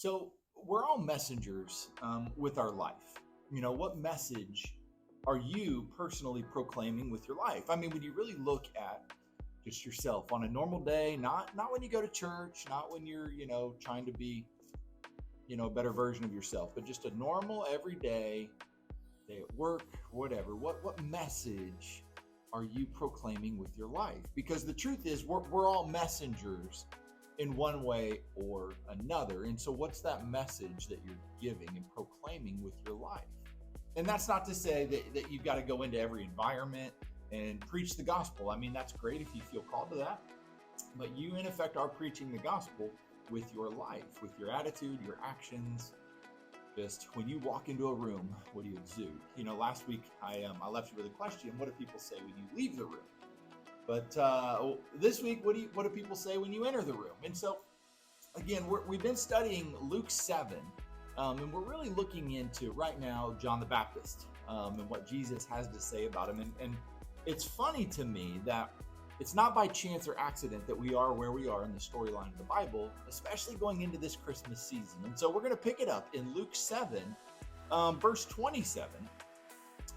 So we're all messengers with our life. What message are you personally proclaiming with your life? I mean, when you really look at just yourself on a normal day, not when you go to church, not when you're trying to be a better version of yourself, but just a normal everyday day at work, whatever. What message are you proclaiming with your life? Because the truth is, we're all messengers in one way or another. And so what's that message that you're giving and proclaiming with your life? And that's not to say that you've got to go into every environment and preach the gospel. I mean, that's great if you feel called to that. But you, in effect, are preaching the gospel with your life, with your attitude, your actions. Just when you walk into a room, what do you exude? Last week I left you with a question. What do people say when you leave the room? But this week, what do people say when you enter the room? And so, again, we've been studying Luke 7, and we're really looking into, right now, John the Baptist and what Jesus has to say about him. And it's funny to me that it's not by chance or accident that we are where we are in the storyline of the Bible, especially going into this Christmas season. And so we're going to pick it up in Luke 7, verse 27,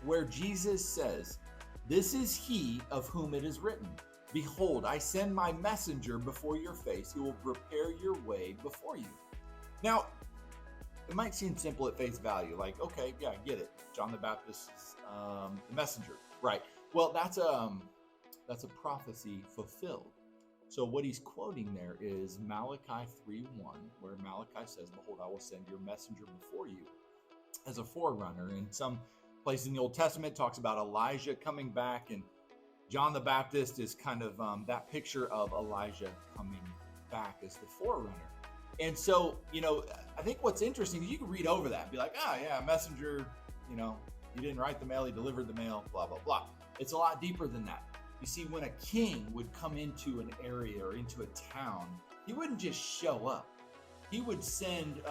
where Jesus says, "This is he of whom it is written, behold, I send my messenger before your face, who will prepare your way before you." Now, it might seem simple at face value, like, okay, yeah, I get it. John the Baptist is the messenger, right? Well, that's a prophecy fulfilled. So what he's quoting there is Malachi 3:1, where Malachi says, "Behold, I will send your messenger before you as a forerunner." And some place in the Old Testament talks about Elijah coming back, and John the Baptist is kind of that picture of Elijah coming back as the forerunner. And so, I think what's interesting is you can read over that and be like, yeah, messenger, he didn't write the mail, he delivered the mail, blah, blah, blah. It's a lot deeper than that. You see, when a king would come into an area or into a town, he wouldn't just show up. He would send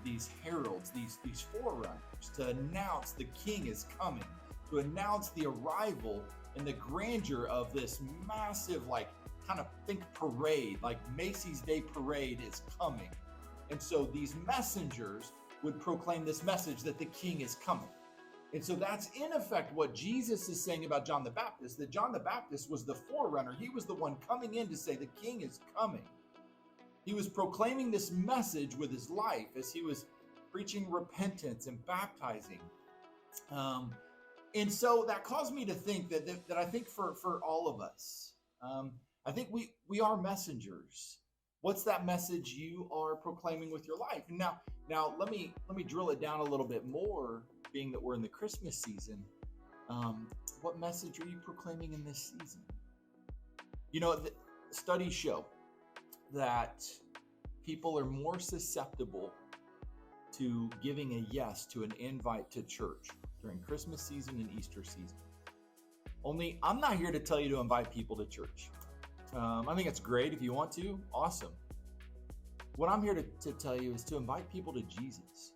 these heralds, these forerunners, to announce the king is coming, to announce the arrival and the grandeur of this massive, kind of think parade, like Macy's Day Parade is coming. And so these messengers would proclaim this message that the king is coming. And so that's in effect what Jesus is saying about John the Baptist, that John the Baptist was the forerunner. He was the one coming in to say the king is coming. He was proclaiming this message with his life as he was preaching repentance and baptizing. And so that caused me to think that I think for all of us, I think we are messengers. What's that message you are proclaiming with your life? And now let me drill it down a little bit more, being that we're in the Christmas season. What message are you proclaiming in this season? The studies show that people are more susceptible to giving a yes to an invite to church during Christmas season and Easter season. Only, I'm not here to tell you to invite people to church. I think it's great if you want to, awesome. What I'm here to tell you is to invite people to Jesus.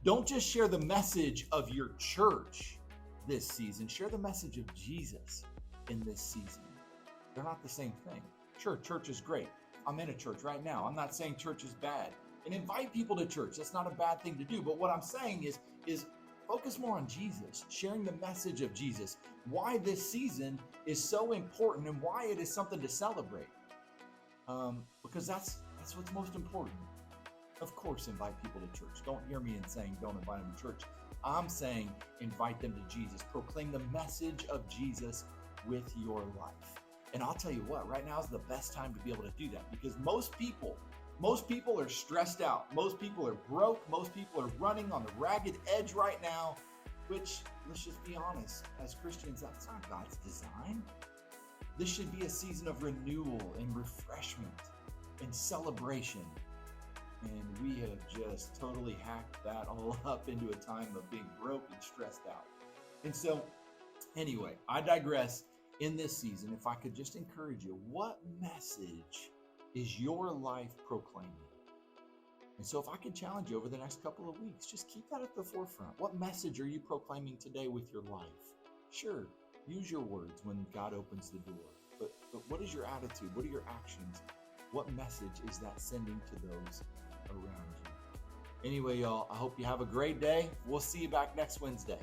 Don't just share the message of your church this season. Share the message of Jesus in this season. They're not the same thing. Sure, church is great. I'm in a church right now. I'm not saying church is bad. And invite people to church. That's not a bad thing to do. But what I'm saying is focus more on Jesus, sharing the message of Jesus, why this season is so important and why it is something to celebrate. Because that's what's most important. Of course, invite people to church. Don't hear me in saying don't invite them to church. I'm saying invite them to Jesus. Proclaim the message of Jesus with your life. And I'll tell you what, right now is the best time to be able to do that, because most people are stressed out. Most people are broke. Most people are running on the ragged edge right now, which, let's just be honest, as Christians, that's not God's design. This should be a season of renewal and refreshment and celebration. And we have just totally hacked that all up into a time of being broke and stressed out. And so, anyway, I digress. In this season, if I could just encourage you, what message is your life proclaiming? And so if I could challenge you over the next couple of weeks, just keep that at the forefront. What message are you proclaiming today with your life? Sure, use your words when God opens the door. But what is your attitude? What are your actions? What message is that sending to those around you? Anyway, y'all, I hope you have a great day. We'll see you back next Wednesday.